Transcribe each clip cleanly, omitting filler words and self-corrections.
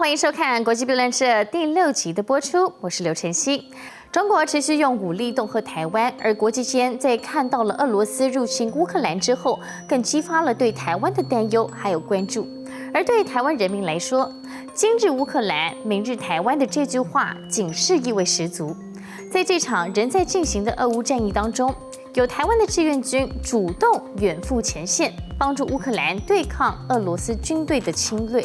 欢迎收看国际辩论社第6集的播出，我是刘晨曦。中国持续用武力恫吓台湾，而国际间在看到了俄罗斯入侵乌克兰之后，更激发了对台湾的担忧还有关注。而对台湾人民来说，今日乌克兰，明日台湾的这句话警示意味十足。在这场仍在进行的俄乌战役当中，有台湾的志愿军主动远赴前线，帮助乌克兰对抗俄罗斯军队的侵略。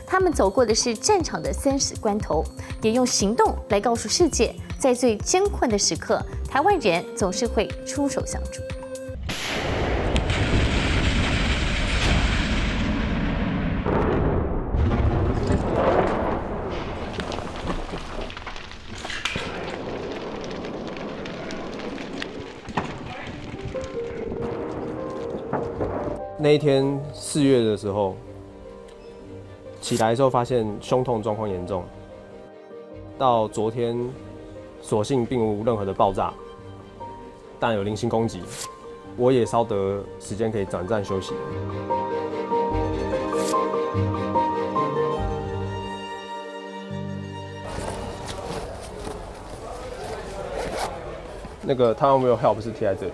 他们走过的是战场的生死关头，也用行动来告诉世界，在最艰困的时刻，台湾人总是会出手相助。那一天4月的时候，起来之后发现胸痛状况严重，到昨天所幸并无任何的爆炸，但有零星攻击，我也稍得时间可以短暂休息。那个台湾没有 help 是贴在这里，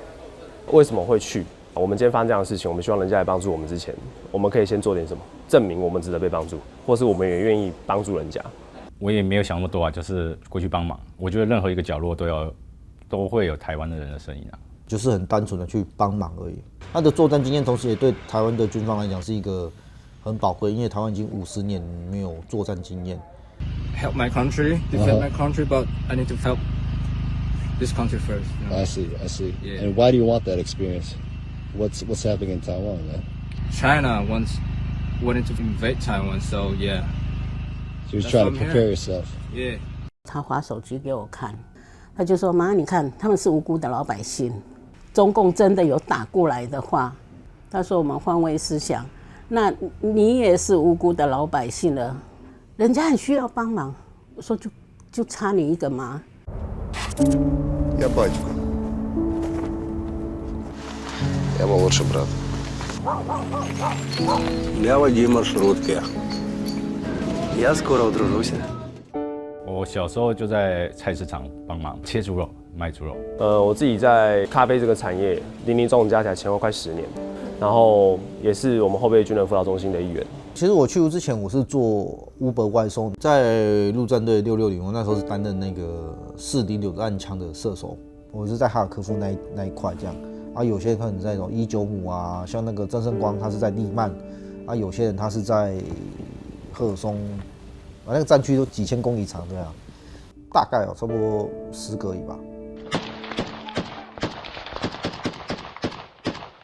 为什么会去？我们今天发生这样的事情，我们希望人家来帮助我们之前，我们可以先做点什么，证明我们值得被帮助，或是我们也愿意帮助人家。我也没有想那么多啊，就是过去帮忙。我觉得任何一个角落都会有台湾的人的身影啊，就是很单纯的去帮忙而已。他的作战经验，同时也对台湾的军方来讲是一个很宝贵，因为台湾已经50年没有作战经验。Help my country, defend my country, but I need to help this country first. You know? I see. Yeah. And why do you want that experience? What's happening in Taiwan, man? China wanted to invade Taiwan, so yeah. So you're trying to prepare yourself. Yeah. 他滑手机给我看，他就说：“妈，你看他们是无辜的老百姓，中共真的有打过来的话，他说我们换位思想，那你也是无辜的老百姓了，人家很需要帮忙。”我说就差你一个嘛。Я батько. Я молодший брат. Я водитель маршрутки. Я скоро удружусь. 我小时候就在菜市场帮忙切猪肉、卖猪肉。我自己在咖啡这个产业，林林总总加起来前后快10年，然后也是我们后备军人辅导中心的一员。其实我去之前，我是做 Uber 外送，在陆战队660，我那时候是担任那个406榴弹枪的射手，我是在哈尔科夫那一块这样。啊，有些人可能在那种195姆啊，像那个郑胜光，他是在利曼，啊，有些人他是在赫尔松，啊，那个战区都几千公里长，对啊，大概差不多10个而已吧。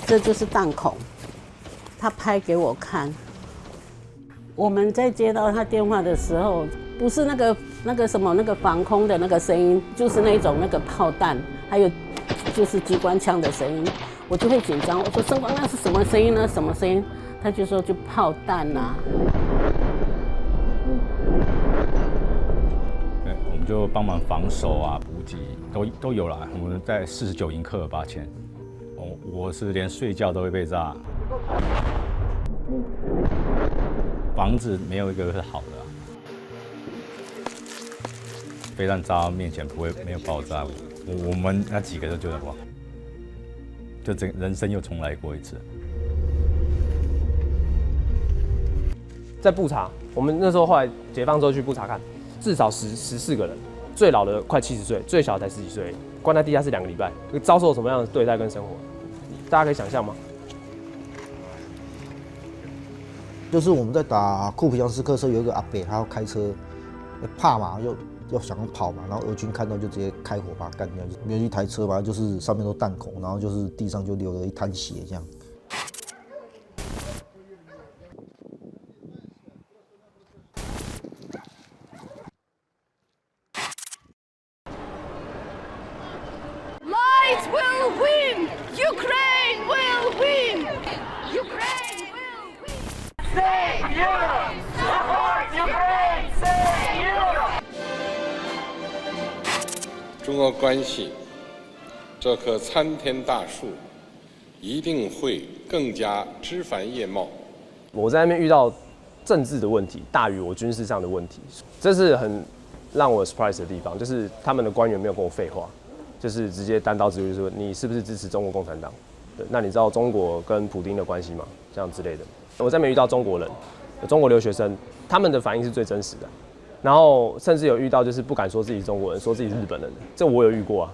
这就是弹孔，他拍给我看。我们在接到他电话的时候，不是那个什么那个防空的那个声音，就是那种那个炮弹，还有就是机关枪的声音，我就会紧张。我说胜光，那是什么声音呢？什么声音？他就说就炮弹啊。对，我们就帮忙防守啊、补给都有啦。我们在49营克8000，我是连睡觉都会被炸。房子没有一个是好的、啊，飞弹炸到面前没有爆炸，我们那几个都觉得哇，就人生又重来过一次。在布查，我们那时候后来解放之后去布查看，至少14个人，最老的快70岁，最小的才10几岁，关在地下室2个礼拜，遭受什么样的对待跟生活，大家可以想象吗？就是我们在打库皮扬斯克的时候，有一个阿伯，他要开车，怕嘛，要想要跑嘛，然后俄军看到就直接开火把他干掉，就没有一台车吧，就是上面都弹孔，然后就是地上就流了一滩血这样。Light will win! Ukraine will win! Ukraine will win! Save Europe! Support Ukraine! Save Europe! 中俄关系这棵参天大树一定会更加枝繁叶茂。我在那边遇到政治的问题大于我军事上的问题，这是很让我 surprise 的地方，就是他们的官员没有跟我废话，就是直接单刀直入说你是不是支持中国共产党？对，那你知道中国跟普丁的关系吗？这样之类的。我在没遇到中国人，有中国留学生，他们的反应是最真实的。然后甚至有遇到就是不敢说自己是中国人，说自己是日本人的，这我有遇过啊。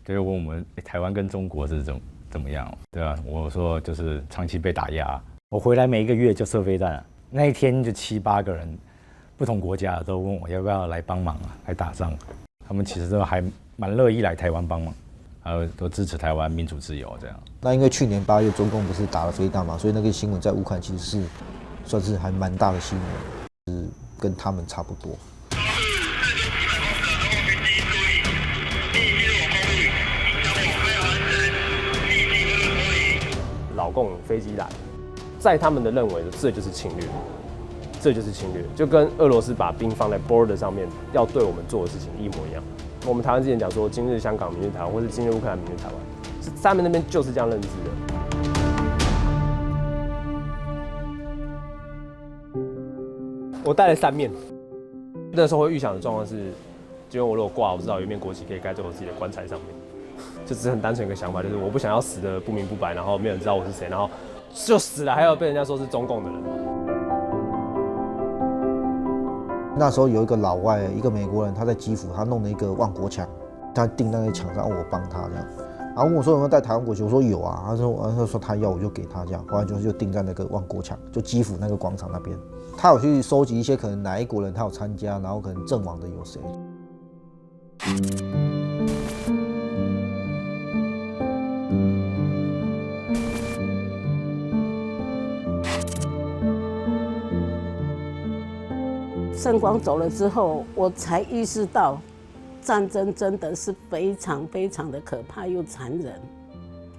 对，问我们台湾跟中国是怎么样？对啊，我说就是长期被打压。我回来每一个月就射飞弹，那一天就7、8个人，不同国家都问我要不要来帮忙啊，来打仗。他们其实都还蛮乐意来台湾帮忙，还有都支持台湾民主自由这样。那因为去年8月中共不是打了飞弹嘛，所以那个新闻在乌克兰其实是算是还蛮大的新闻，就是跟他们差不多。老共飞机来，在他们的认为，这就是侵略，这就是侵略，就跟俄罗斯把兵放在 border 上面要对我们做的事情一模一样。我们台湾之前讲说，今日香港，明日台湾，或是今日乌克兰，明日台湾，是他们那边就是这样认知的。我带了3面，那时候会预想的状况是，因为我如果挂，我知道有一面国旗可以盖在我自己的棺材上面。就只是很单纯一个想法，就是我不想要死的不明不白，然后没有人知道我是谁，然后就死了还要被人家说是中共的人。那时候有一个老外，一个美国人，他在基辅，他弄了一个万国墙，他钉在那墙上，我帮他这样。然后问我说有没有带台湾国旗，我说有啊。他说他要我就给他这样，后来就钉在那个万国墙，就基辅那个广场那边。他有去收集一些可能哪一国人他有参加，然后可能阵亡的有谁。圣光走了之后，我才意识到，战争真的是非常非常的可怕又残忍，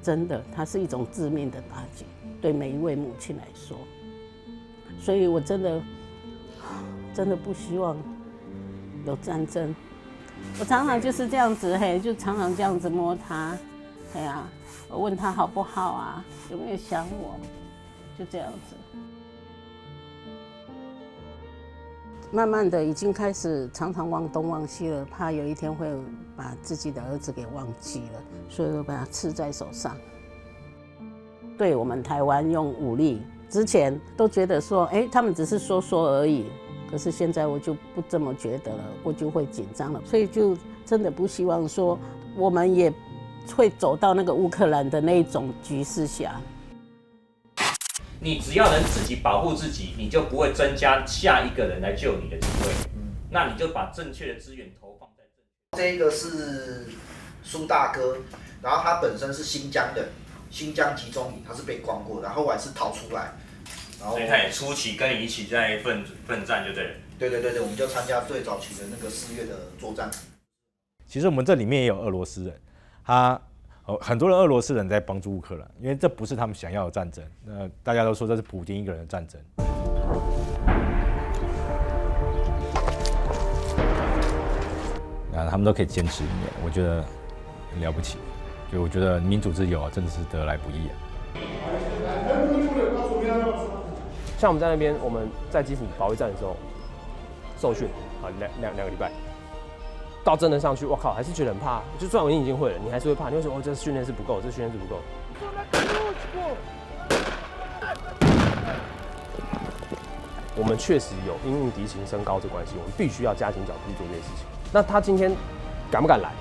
真的，它是一种致命的打击，对每一位母亲来说。所以我真的不希望有战争。我常常就是这样子，就常常这样子摸他，我问他好不好啊，有没有想我，就这样子。慢慢的已经开始常常忘东忘西了，怕有一天会把自己的儿子给忘记了，所以我把他刺在手上。对我们台湾用武力，之前都觉得说，他们只是说说而已，可是现在我就不这么觉得了，我就会紧张了，所以就真的不希望说我们也会走到那个乌克兰的那种局势下。你只要能自己保护自己，你就不会增加下一个人来救你的机会。那你就把正确的资源投放在这个是苏大哥，然后他本身是新疆的，新疆集中营，他是被关过的，然后后来是逃出来，然后所以他也初期跟你一起在奋战，就对了。对，我们就参加最早期的那个4月的作战。其实我们这里面也有俄罗斯人，很多人俄罗斯人在帮助乌克兰，因为这不是他们想要的战争。那大家都说这是普丁一个人的战争。他们都可以坚持1年，我觉得很了不起。就我觉得民主自由真的是得来不易啊。像我们在那边，我们在基辅保卫战的时候受训两个礼拜。到真的上去，我靠，还是觉得很怕。就算我已经会了，你还是会怕。你会说，这训练是不够，这训练是不够。我们确实有因应敌情升高的关系，我们必须要加紧脚步去做这件事情。那他今天敢不敢来，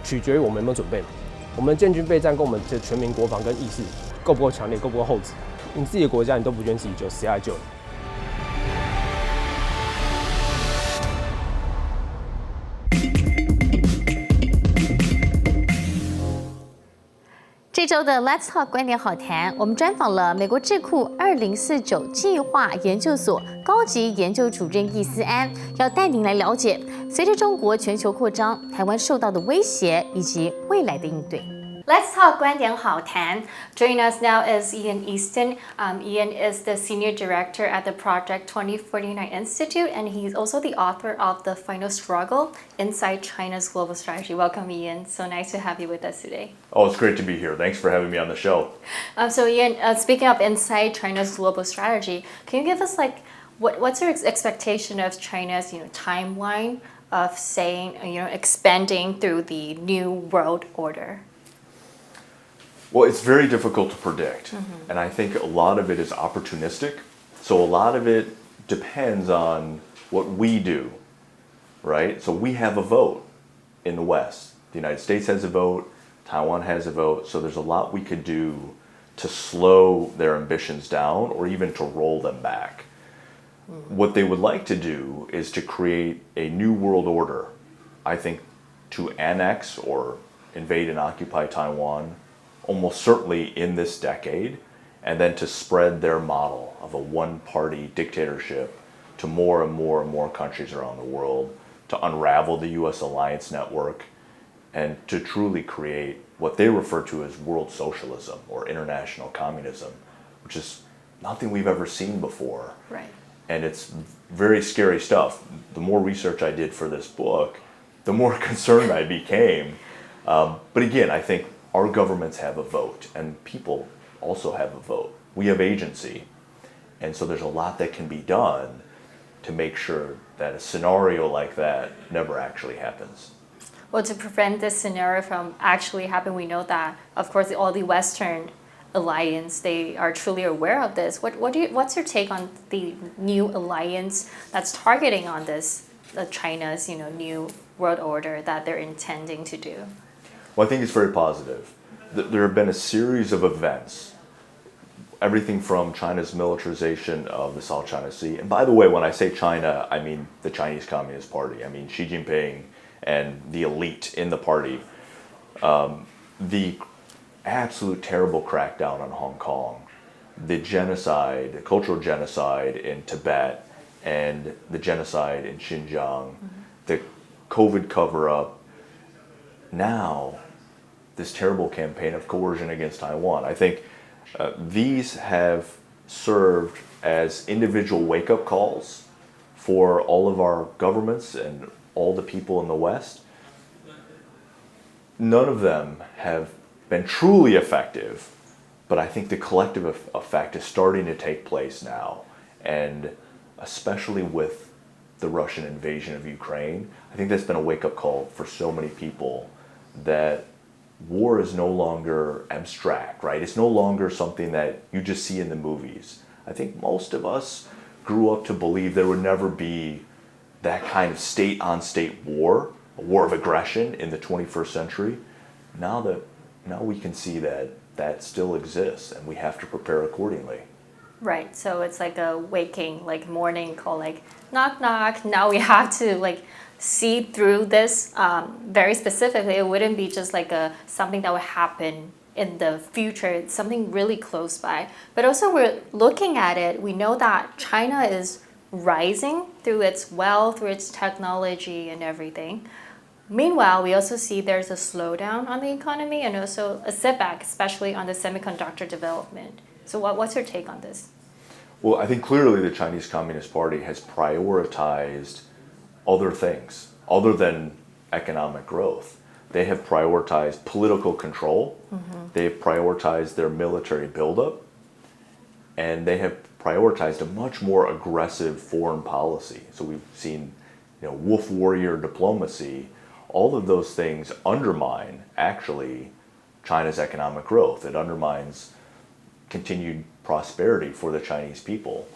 取决于我们有没有准备嘛。我们建军备战跟我们的全民国防跟意识够不够强烈，够不够厚植。你自己的国家你都不愿自己救，谁来救你？这周的 Let's Talk 观点好谈，我们专访了美国智库2049计划研究所高级研究主任易思安，要带您来了解随着中国全球扩张，台湾受到的威胁以及未来的应对。Let's talk 观点好谈. Joining us now is Ian Easton. Ian is the Senior Director at the Project 2049 Institute, and he's also the author of The Final Struggle, Inside China's Global Strategy. Welcome, Ian. So nice to have you with us today. Oh, it's great to be here. Thanks for having me on the show. So Ian, speaking of Inside China's Global Strategy, can you give us What's your expectation of China's timeline of saying expanding through the new world order? Well, it's very difficult to predict, and I think a lot of it is opportunistic. So a lot of it depends on what we do, right? So we have a vote in the West. The United States has a vote, Taiwan has a vote, so there's a lot we could do to slow their ambitions down or even to roll them back. What they would like to do is to create a new world order, I think, to annex or invade and occupy Taiwan almost certainly in this decade, and then to spread their model of a one-party dictatorship to more and more and more countries around the world, to unravel the US alliance network, and to truly create what they refer to as world socialism or international communism, which is nothing we've ever seen before. Right. And it's very scary stuff. The more research I did for this book, the more concerned I became. But again, I think our governments have a vote, and people also have a vote. We have agency. And so there's a lot that can be done to make sure that a scenario like that never actually happens. Well, to prevent this scenario from actually happening, we know that, of course, all the Western alliance, they are truly aware of this. What's your take on the new alliance that's targeting on this, China's new world order that they're intending to do? Well, I think it's very positive. There have been a series of events, everything from China's militarization of the South China Sea. And by the way, when I say China, I mean the Chinese Communist Party. I mean Xi Jinping and the elite in the party. The absolute terrible crackdown on Hong Kong, the genocide, the cultural genocide in Tibet, and the genocide in Xinjiang, the COVID cover-up, now this terrible campaign of coercion against Taiwan. I think these have served as individual wake-up calls for all of our governments and all the people in the West. None of them have been truly effective, but I think the collective effect is starting to take place now, and especially with the Russian invasion of Ukraine, I think that's been a wake-up call for so many people that war is no longer abstract, right? It's no longer something that you just see in the movies. I think most of us grew up to believe there would never be that kind of state-on-state war, a war of aggression in the 21st century. Now we can see that still exists, and we have to prepare accordingly. Right, so it's like a waking, morning call, knock, knock. Now we have to see through this very specifically. It wouldn't be just something that would happen in the future. It's something really close by. But also we're looking at it, we know that China is rising through its wealth, through its technology and everything. Meanwhile, we also see there's a slowdown on the economy and also a setback, especially on the semiconductor development. So what's your take on this? Well, I think clearly the Chinese Communist Party has prioritized other things other than economic growth. They have prioritized political control. They have prioritized their military buildup, and they have prioritized a much more aggressive foreign policy. So we've seen, wolf warrior diplomacy. All of those things undermine actually China's economic growth. It undermines continued prosperity for the Chinese people.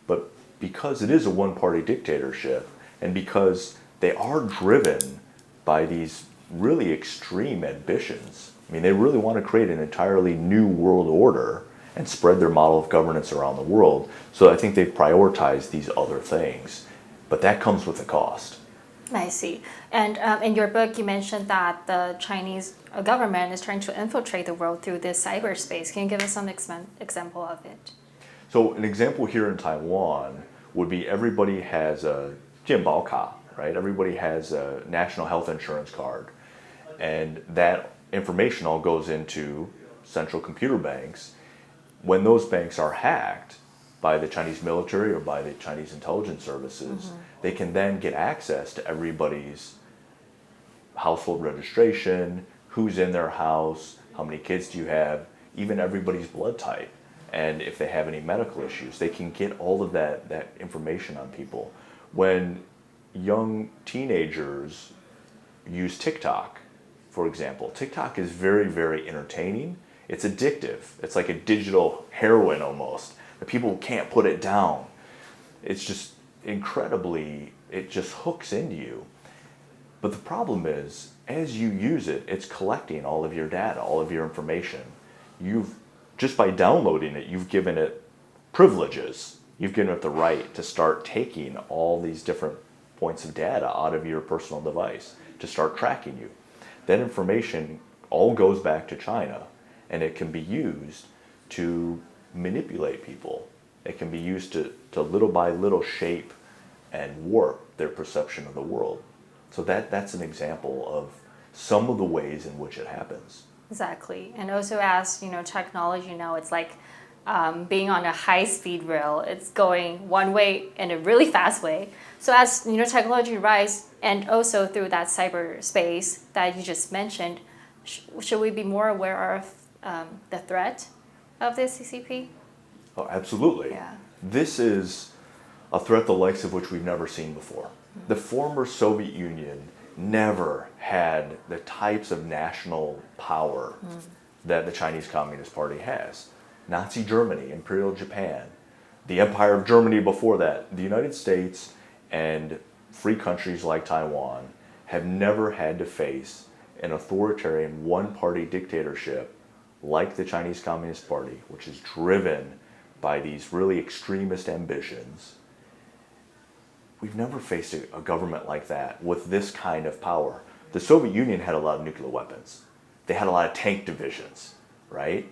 But because it is a one-party dictatorship, and because they are driven by these really extreme ambitions, they really want to create an entirely new world order and spread their model of governance around the world. So I think they've prioritized these other things, but that comes with a cost. I see. And in your book, you mentioned that the Chinese government is trying to infiltrate the world through this cyberspace. Can you give us some example of it? So an example here in Taiwan would be everybody has a 健保卡, right? Everybody has a national health insurance card. And that information all goes into central computer banks. When those banks are hacked by the Chinese military or by the Chinese intelligence services, they can then get access to everybody's household registration, who's in their house, how many kids do you have, even everybody's blood type. and if they have any medical issues, they can get all of that information on people. When young teenagers use TikTok, for example, TikTok is very, very entertaining. It's addictive. It's like a digital heroin almost. The people can't put it down. It's just incredibly, it just hooks into you. But the problem is, as you use it, it's collecting all of your data, all of your information. Just by downloading it, you've given it privileges. You've given it the right to start taking all these different points of data out of your personal device to start tracking you. That information all goes back to China, and it can be used to manipulate people. It can be used to little by little shape and warp their perception of the world. So that's an example of some of the ways in which it happens. Exactly. And also as, technology now, it's like being on a high-speed rail. It's going one way in a really fast way. So as, technology rise, and also through that cyberspace that you just mentioned, should we be more aware of the threat of the CCP? Oh, absolutely. Yeah. This is a threat the likes of which we've never seen before. The former Soviet Union never had the types of national power that the Chinese Communist Party has. Nazi Germany, Imperial Japan, the Empire of Germany before that, the United States and free countries like Taiwan have never had to face an authoritarian one-party dictatorship like the Chinese Communist Party, which is driven by these really extremist ambitions. We've never faced a government like that with this kind of power. The Soviet Union had a lot of nuclear weapons. They had a lot of tank divisions, right?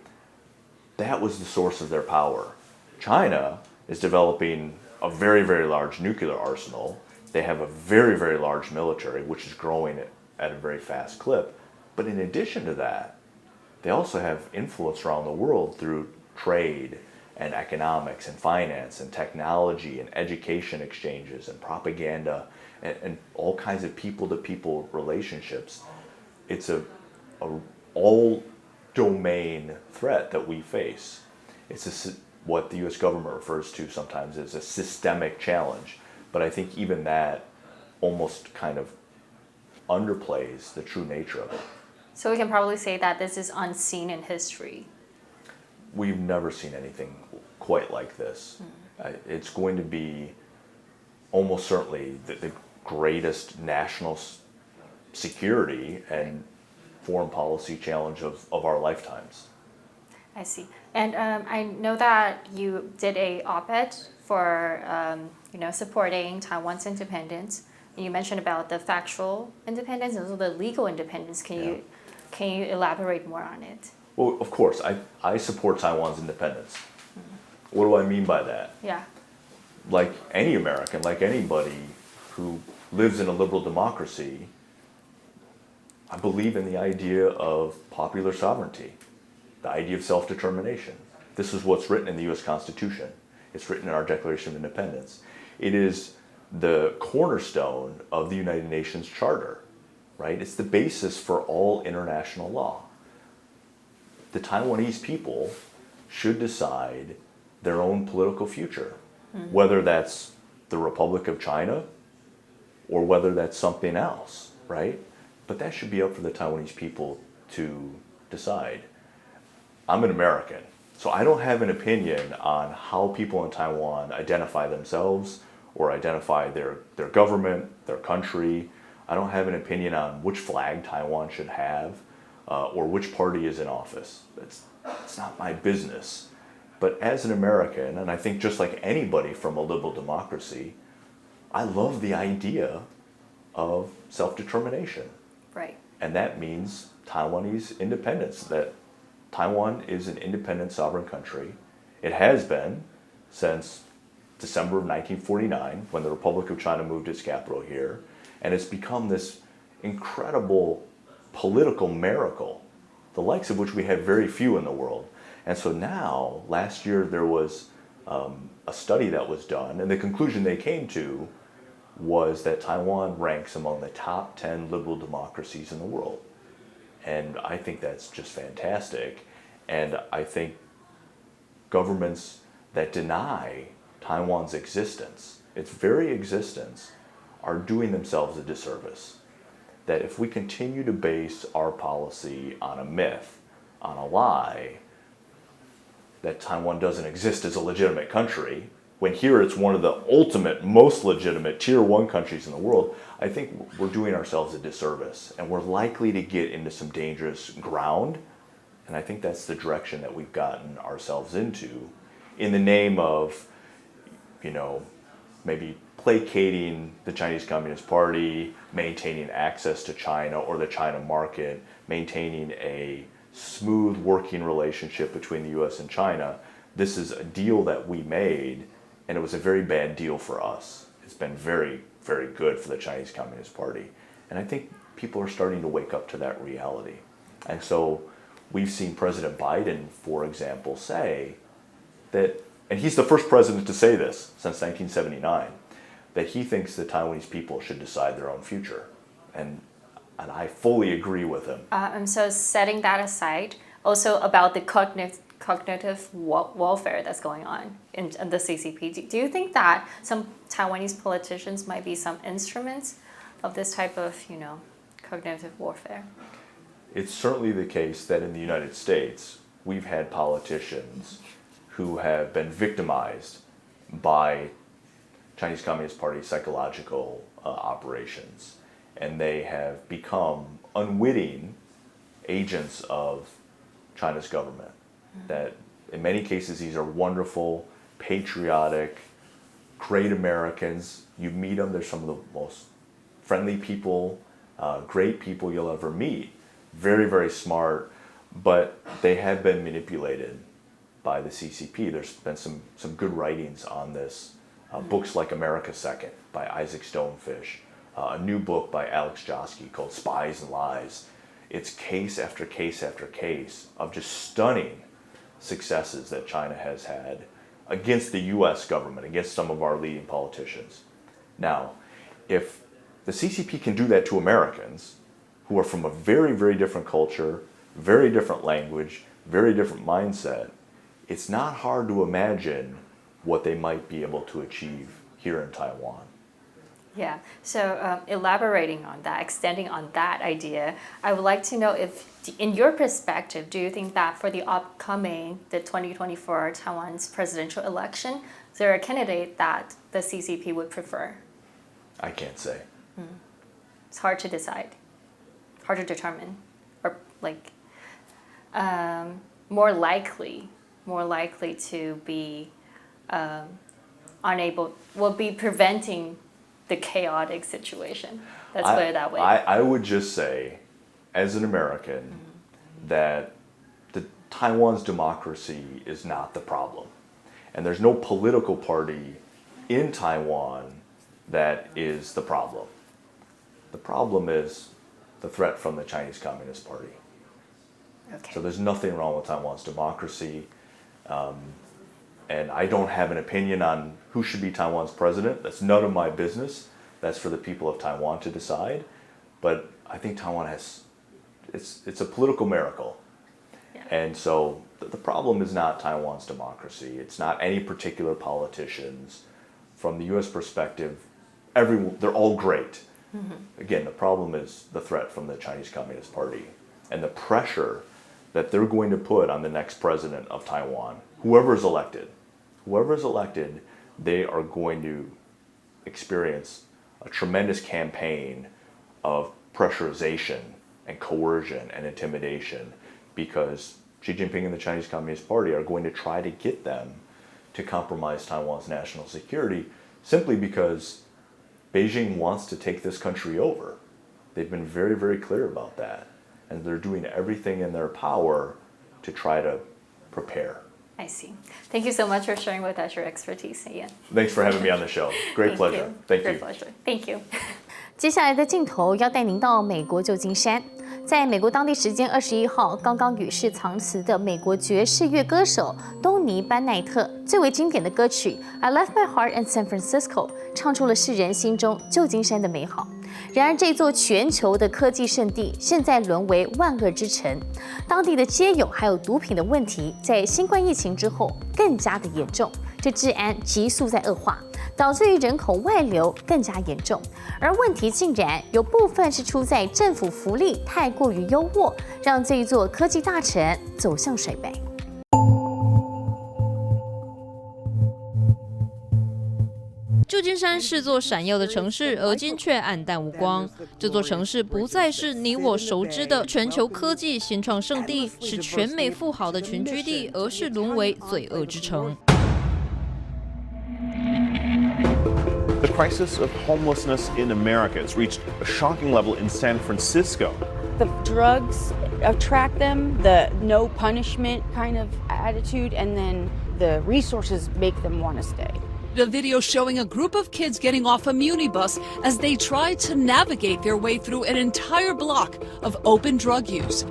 That was the source of their power. China is developing a very, very large nuclear arsenal. They have a very, very large military, which is growing at a very fast clip. But in addition to that, they also have influence around the world through trade and economics and finance and technology and education exchanges and propaganda and all kinds of people-to-people relationships. It's a all-domain threat that we face. It's what the U.S. government refers to sometimes as a systemic challenge. But I think even that almost kind of underplays the true nature of it. So we can probably say that this is unseen in history. We've never seen anything quite like this. It's going to be almost certainly the greatest national security and foreign policy challenge of our lifetimes. I see. And I know that you did a op-ed for supporting Taiwan's independence. And you mentioned about the factual independence and also the legal independence. Can you elaborate more on it? Well, of course, I support Taiwan's independence. What do I mean by that? Yeah. Like any American, like anybody who lives in a liberal democracy, I believe in the idea of popular sovereignty, the idea of self-determination. This is what's written in the U.S. Constitution. It's written in our Declaration of Independence. It is the cornerstone of the United Nations Charter, right? It's the basis for all international law. The Taiwanese people should decide their own political future, whether that's the Republic of China or whether that's something else, right? But that should be up for the Taiwanese people to decide. I'm an American, so I don't have an opinion on how people in Taiwan identify themselves or identify their government, their country. I don't have an opinion on which flag Taiwan should have or which party is in office. It's not my business. But as an American, and I think just like anybody from a liberal democracy, I love the idea of self-determination. Right. And that means Taiwanese independence, that Taiwan is an independent sovereign country. It has been since December of 1949, when the Republic of China moved its capital here. And it's become this incredible political miracle, the likes of which we have very few in the world. And so now, last year, there was a study that was done, and the conclusion they came to was that Taiwan ranks among the top 10 liberal democracies in the world. And I think that's just fantastic. And I think governments that deny Taiwan's existence, its very existence, are doing themselves a disservice. That if we continue to base our policy on a myth, on a lie, that Taiwan doesn't exist as a legitimate country, when here it's one of the ultimate, most legitimate tier 1 countries in the world, I think we're doing ourselves a disservice, and we're likely to get into some dangerous ground, and I think that's the direction that we've gotten ourselves into in the name of, you know, maybe placating the Chinese Communist Party, maintaining access to China or the China market, maintaining a smooth working relationship between the US and China. This is a deal that we made, and it was a very bad deal for us. It's been very, very good for the Chinese Communist Party. And I think people are starting to wake up to that reality. And so we've seen President Biden, for example, say that, and he's the first president to say this since 1979, that he thinks the Taiwanese people should decide their own future. And I fully agree with him. And so setting that aside, also about the cognitive warfare that's going on in the CCP, do you think that some Taiwanese politicians might be some instruments of this type of, you know, cognitive warfare? It's certainly the case that in the United States, we've had politicians who have been victimized by Chinese Communist Party psychological operations, and they have become unwitting agents of China's government. That in many cases these are wonderful, patriotic, great Americans. You meet them, they're some of the most friendly people, great people you'll ever meet. Very, very smart, but they have been manipulated by the CCP. There's been some good writings on this. Books like America Second by Isaac Stonefish, a new book by Alex Josky called Spies and Lies. It's case after case after case of just stunning successes that China has had against the US government, against some of our leading politicians. Now, if the CCP can do that to Americans who are from a very, very different culture, very different language, very different mindset, it's not hard to imagine what they might be able to achieve here in Taiwan. Yeah, so elaborating on that, extending on that idea, I would like to know if, in your perspective, do you think that for the upcoming, the 2024 Taiwan's presidential election, is there a candidate that the CCP would prefer? I can't say. It's hard to decide, hard to determine, or like more likely to be will be preventing the chaotic situation. Let's put it that way. I would just say, as an American, that Taiwan's democracy is not the problem. And there's no political party in Taiwan that is the problem. The problem is the threat from the Chinese Communist Party. Okay. So there's nothing wrong with Taiwan's democracy. And I don't have an opinion on who should be Taiwan's president. That's none of my business. That's for the people of Taiwan to decide. But I think Taiwan it's a political miracle. Yeah. And so the problem is not Taiwan's democracy. It's not any particular politicians. From the US perspective, they're all great. Again, the problem is the threat from the Chinese Communist Party and the pressure that they're going to put on the next president of Taiwan, whoever is elected. Whoever is elected, they are going to experience a tremendous campaign of pressurization and coercion and intimidation, because Xi Jinping and the Chinese Communist Party are going to try to get them to compromise Taiwan's national security, simply because Beijing wants to take this country over. They've been very, very clear about that. And they're doing everything in their power to try to prepare. I see. Thank you so much for sharing with us your expertise, Ian. Thanks for having me on the show. Great pleasure. Thank you. Great pleasure. Thank you. 接下来的镜头要带您到美国旧金山。在美国当地时间21号，刚刚与世长辞的美国爵士乐歌手东尼·班奈特最为经典的歌曲《I Left My Heart in San Francisco》唱出了世人心中旧金山的美好。然而，这座全球的科技圣地现在沦为万恶之城，当地的街友还有毒品的问题，在新冠疫情之后更加的严重，这治安急速在恶化，导致于人口外流更加严重。而问题竟然有部分是出在政府福利太过于优渥，让这一座科技大城走向衰败。旧金山是座闪耀的城市，而今却黯淡无光。这座城市不再是你我熟知的全球科技新创圣地，是全美富豪的群居地，而是沦为罪恶之城。The crisis of homelessness in America has reached a shocking level in San Francisco. The drugs attract them, the no punishment kind of attitude, and then the resources make them want to stay. A video showing a group of kids getting off a muni bus as they try to navigate their way through an entire block of open drug use.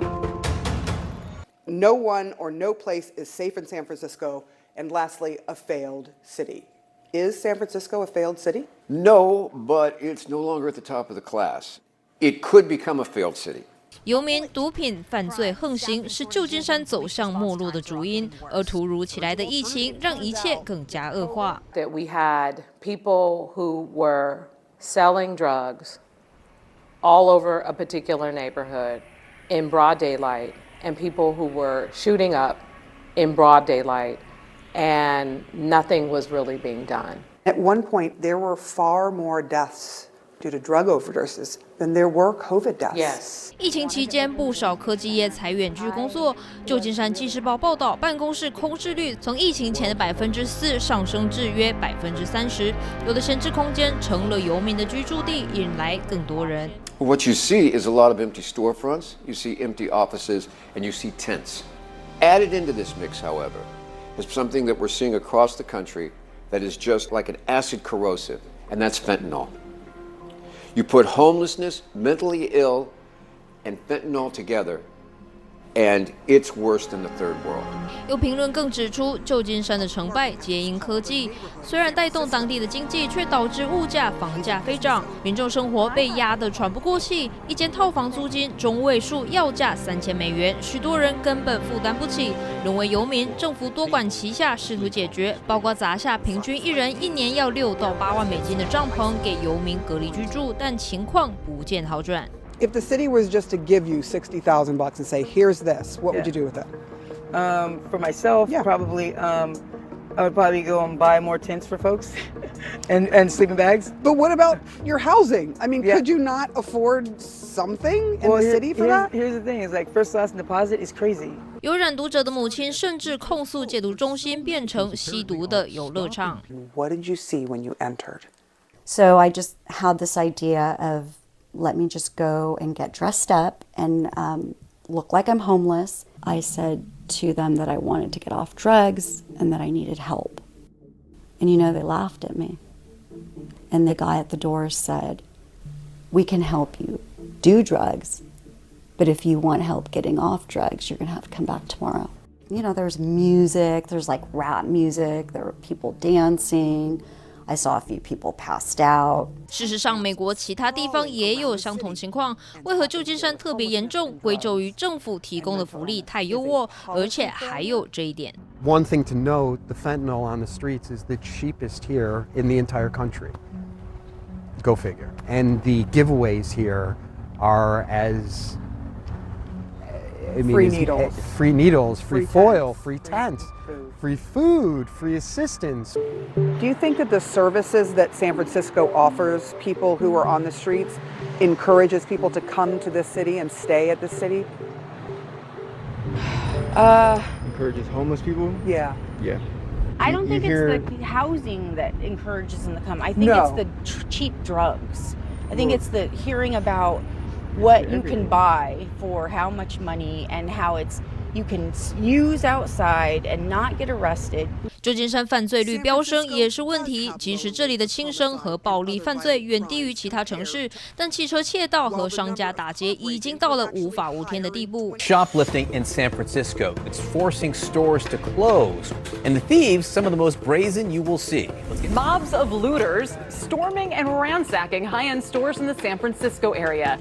No one or no place is safe in San Francisco, and lastly, a failed city. Is San Francisco a failed city? No, but it's no longer at the top of the class. It could become a failed city. 游民、毒品、犯罪横行是旧金山走向没落的主因，而突如其来的疫情让一切更加恶化。That we had people who were selling drugs all over a particular neighborhood in broad daylight, and people who were shooting up in broad daylight, and nothing was really being done. At one point, there were far more deaths due to drug overdoses than there were COVID deaths. Yes. 疫情期间，不少科技业裁远距工作。旧金山纪事报报道，办公室空置率从疫情前的4%上升至约30%。有的闲置空间成了游民的居住地，引来更多人。What you see is a lot of empty storefronts, you see empty offices, and you see tents. Added into this mix, however, is something that we're seeing across the country that is just like an acid corrosive, and that's fentanyl. You put homelessness, mentally ill, and fentanyl together, and it's worse than the third world. 有评论更指出，旧金山的成败皆因科技，虽然带动当地的经济，却导致物价、房价飞涨，民众生活被压得喘不过气。一间套房租金中位数要价$3000，许多人根本负担不起，沦为游民。政府多管齐下，试图解决，包括砸下平均一人1年要$6到8万的帐篷给游民隔离居住，但情况不见好转。If the city was just to give you $60,000 and say, "Here's this," what would you do with it? For myself, probably, I would probably go and buy more tents for folks and sleeping bags. But what about your housing? I mean, could you not afford something in the city for that? Here's the thing: is like first class deposit is crazy. 有染毒者的母亲甚至控诉戒毒中心变成吸毒的游乐场。What did you see when you entered? So I just had this idea of, let me just go and get dressed up and look like I'm homeless. I said to them that I wanted to get off drugs and that I needed help. And they laughed at me. And the guy at the door said, "We can help you do drugs, but if you want help getting off drugs, you're going to have to come back tomorrow." There's music, there's like rap music, there were people dancing. I saw a few people passed out. 事实上，美国其他地方也有相同情况。为何旧金山特别严重？归咎于政府提供的福利太优渥，而且还有这一点。One thing to note: the fentanyl on the streets is the cheapest here in the entire country. Go figure. And the giveaways here are as free needles, free foil, free tents, free food, free assistance. Do you think that the services that San Francisco offers people who are on the streets encourages people to come to this city and stay at this city? Encourages homeless people? Yeah. Yeah. I don't think it's the housing that encourages them to come. I think it's the cheap drugs. I think it's the hearing about what you can buy for how much money and how it's you can use outside and not get arrested. 旧金山犯罪率飙升也是问题，即使这里的轻生和暴力犯罪远低于其他城市，但汽车窃盗和商家打劫已经到了无法无天的地步。Shoplifting in San Francisco, it's forcing stores to close, and the thieves, some of the most brazen you will see. Mobs of looters storming and ransacking high-end stores in the San Francisco area.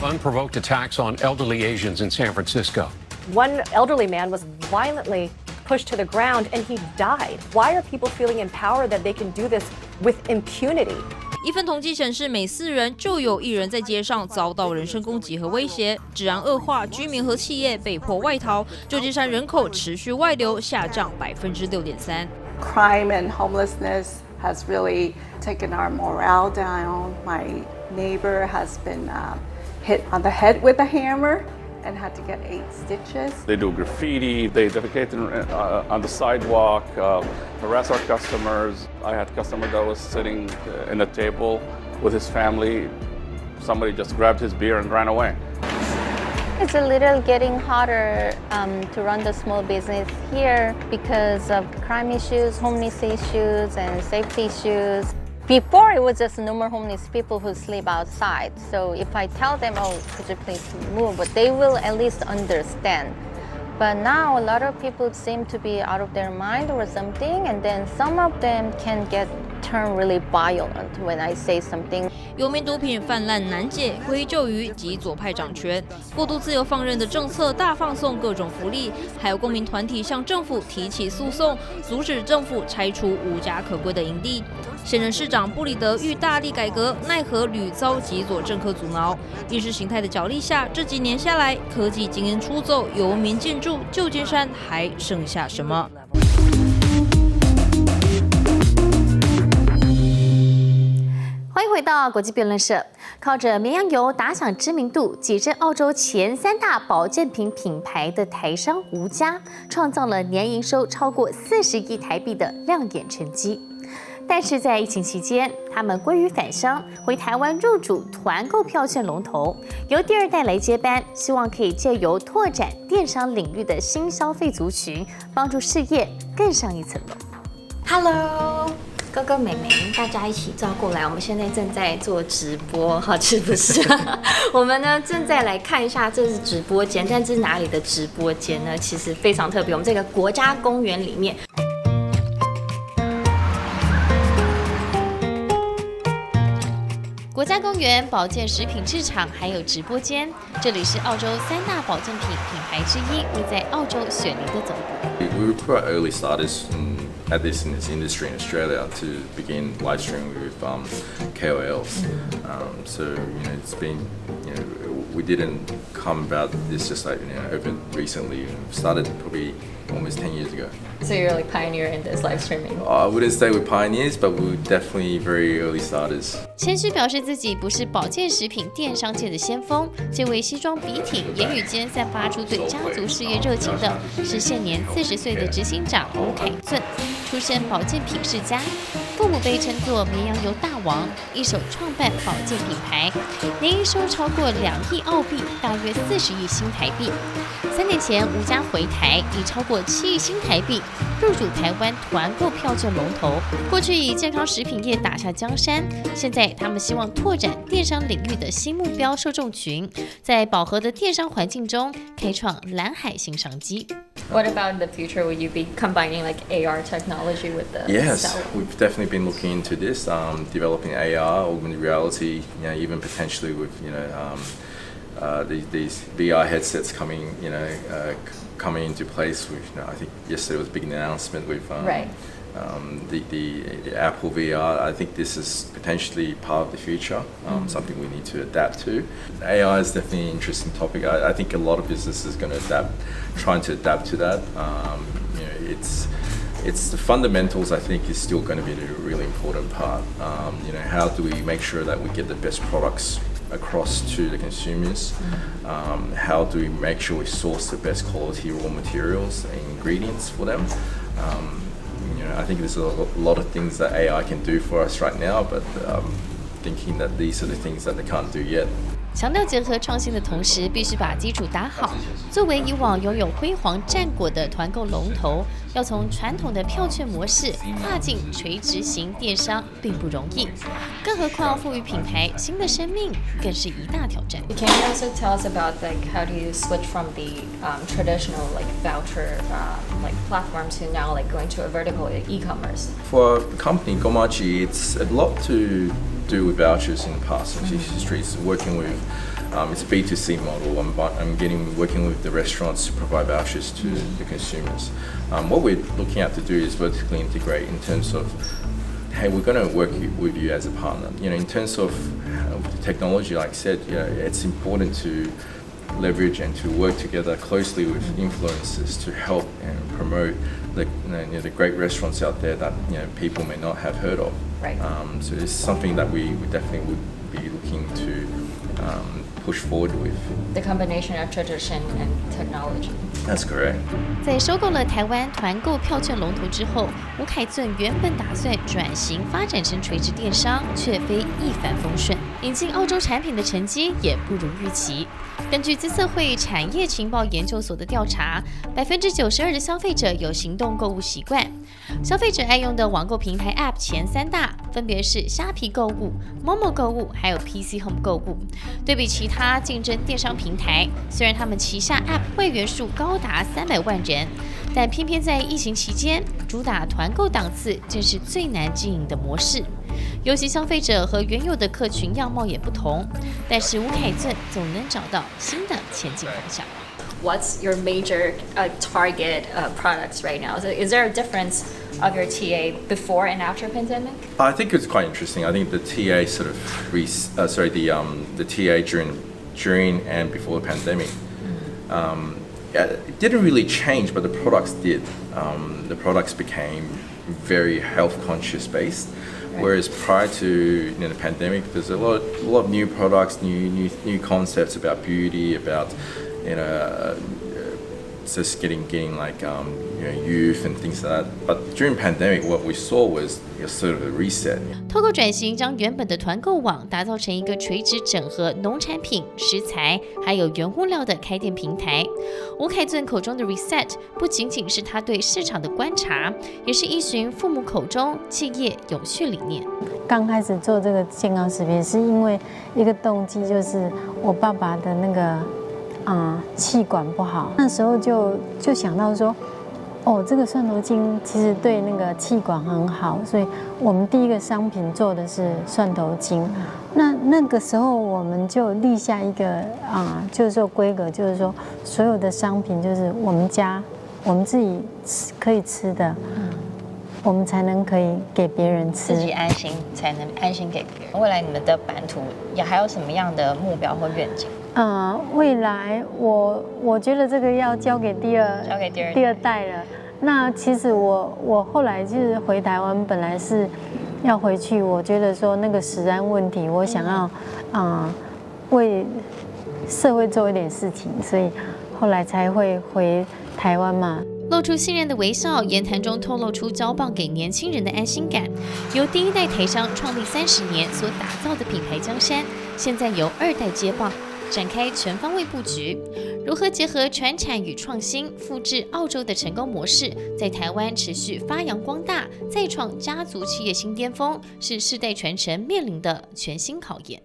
Unprovoked attacks on elderly Asians in San Francisco. One elderly man was violently pushed to the ground and he died. Why are people feeling empowered that they can do this with impunity? 一份统计显示，每4人就有1人在街上遭到人身攻击和威胁，治安恶化，居民和企业被迫外逃，旧金山人口持续外流，下降6.3%。Crime and homelessness has really taken our morale down. My neighbor has been hit on the head with a hammer and had to get 8 stitches. They do graffiti, they defecate on the sidewalk, harass our customers. I had a customer that was sitting in a table with his family. Somebody just grabbed his beer and ran away. It's a little getting harder to run the small business here because of crime issues, homeless issues, and safety issues. Before, it was just no more homeless people who sleep outside. So if I tell them, oh, could you please move, but they will at least understand. But now a lot of people seem to be out of their mind or something, and then some of them can turn really violent when I say something. 游民毒品泛滥难解，归咎于极左派掌权，过度自由放任的政策大放送各种福利，还有公民团体向政府提起诉讼，阻止政府拆除无家可归的营地。现任市长布里德欲大力改革，奈何屡遭极左政客阻挠。意识形态的角力下，这几年下来，科技精英出走，游民进驻，旧金山还剩下什么？欢迎回到国际辩论社。靠着绵羊油打响知名度，跻身澳洲前3大保健品品牌的台商吴家，创造了年营收超过40亿台币的亮眼成绩。但是在疫情期间，他们归于返乡，回台湾入主团购票券龙头，由第2代来接班，希望可以借由拓展电商领域的新消费族群，帮助事业更上一层楼。Hello。哥哥妹妹，大家一起照过来。我们现在正在做直播，好是不是？我们呢正在来看一下，这是直播间，但这是哪里的直播间呢？其实非常特别，我们这个国家公园里面。国家公园、保健食品市场还有直播间，这里是澳洲3大保健品品牌之一，位在澳洲雪梨的总部。We were quite early starters in this industry in Australia to begin live streaming with KOLs. So it's been we didn't come about this just like over recently. Started probably almost 10 years ago. So you're like pioneer in this live streaming. I wouldn't say we're pioneers, but we're definitely very early starters. 谦虚表示自己不是保健食品电商界的先锋，这位西装笔挺、言语间散发出对家族事业热情的，是现年40岁的执行长吴凯俊，出身保健品世家，父母被称作绵羊油大王，一手创办保健品牌，年营收超过2亿澳币，大约40亿新台币。3年前，吴家回台，以超过7亿新台币入主台湾团购票券龙头。过去以健康食品业打下江山，现在他们希望拓展电商领域的新目标受众群，在饱和的电商环境中开创蓝海新商机。What about in the future? Will you be combining like AR technology with the Yes, we've definitely been looking into this, developing AR, augmented reality, even potentially with these VR headsets coming into place. With I think yesterday was a big announcement with right. The Apple VR. I think this is potentially part of the future, something we need to adapt to. AI is definitely an interesting topic. I think a lot of businesses are going to trying to adapt to that. It's the fundamentals. I think is still going to be a really important part. How do we make sure that we get the best products across to the consumers? How do we make sure we source the best quality raw materials and ingredients for them? I think there's a lot of things that AI can do for us right now, but thinking that these are the things that they can't do yet. 强调结合创新的同时，必须把基础打好。作为以往拥有辉煌战果的团购龙头，要从传统的票券模式跨进垂直型电商并不容易，更何况赋予品牌新的生命，更是一大挑战。Can you also tell us about how do you switch from the traditional voucher platforms to now going to a vertical e-commerce? For the company Gomachi, it's a lot to do with vouchers in the past history. It's working with it's a B2C model. I'm working with the restaurants to provide vouchers to the consumers. What we're looking at to do is vertically integrate in terms of, hey, we're going to work with you as a partner. In terms of the technology, like I said, it's important to leverage and to work together closely with influencers to help and promote the great restaurants out there that people may not have heard of. Right. So it's something that we definitely would be looking to push forward with. The combination of tradition and technology. That's correct. 在收购了台湾团购票券龙头之后，吴凯俊原本打算转型发展成垂直电商，却非一帆风顺。引进澳洲产品的成绩也不如预期。根据资策会产业情报研究所的调查，92%的消费者有行动购物习惯。消费者爱用的网购平台 App 前3大分别是虾皮购物、Momo 购物，还有 PC Home 购物。对比其他竞争电商平台，虽然他们旗下 App 会员数高达300万人，但偏偏在疫情期间，主打团购档次正是最难经营的模式。尤其消费者和原有的客群样貌也不同，但是吴凯俊总能找到新的前进方向。What's your major target products right now? So is there a difference of your TA before and after pandemic? I think it's quite interesting. I think the TA sort of the TA during and before the pandemic. It didn't really change, but the products did. The products became very health conscious based. Whereas prior to the pandemic, there's a lot of new products, new concepts about beauty, about just getting like youth and things like that. But during pandemic, what we saw was sort of a reset. 透过转型，将原本的团购网打造成一个垂直整合农产品、食材还有原物料的开店平台。吴凯俊口中的 reset 不仅仅是他对市场的观察，也是依循父母口中企业永续理念。刚开始做这个健康食品，是因为一个动机，就是我爸爸的那个气管不好，那时候就想到说，这个蒜头精其实对那个气管很好，所以我们第一个商品做的是蒜头精。那个时候我们就立下一个就是说规格，就是说所有的商品就是我们家我们自己可以吃的，我们才能可以给别人吃，自己安心才能安心给别人。未来你们的版图也还有什么样的目标或愿景？未来我觉得这个要交给第二代了。那其实我后来就是回台湾，本来是要回去，我觉得说那个食安问题，我想要为社会做一点事情，所以后来才会回台湾嘛。露出信任的微笑，言谈中透露出交棒给年轻人的安心感。由第一代台商创立30年所打造的品牌江山，现在由2代接棒，展开全方位布局。如何结合传产与创新，复制澳洲的成功模式，在台湾持续发扬光大，再创家族企业新巅峰，是世代传承面临的全新考验。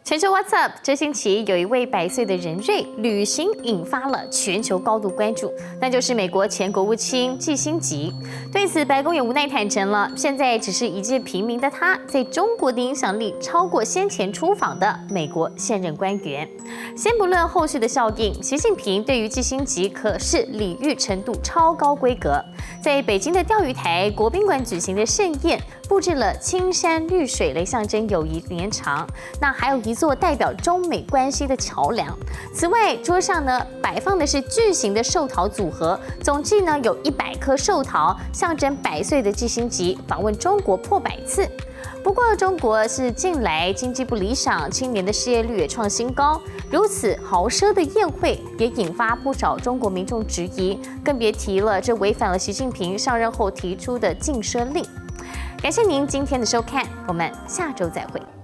全球 What's Up？ 这星期有一位100岁的人瑞旅行引发了全球高度关注，那就是美国前国务卿季辛吉。对此，白宫也无奈坦诚了，现在只是一介平民的他，在中国的影响力超过先前出访的美国现任官员。先不论后续的效应，习近平对于季辛吉可是礼遇程度超高规格。在北京的钓鱼台国宾馆举行的盛宴，布置了青山绿水来象征友谊绵长。那还有一座代表中美关系的桥梁。此外，桌上呢摆放的是巨型的寿桃组合，总计呢有100颗寿桃，象征100岁的季辛吉访问中国破100次。不过，中国是近来经济不理想，青年的失业率也创新高。如此豪奢的宴会，也引发不少中国民众质疑，更别提了这违反了习近平上任后提出的禁奢令。感谢您今天的收看，我们下周再会。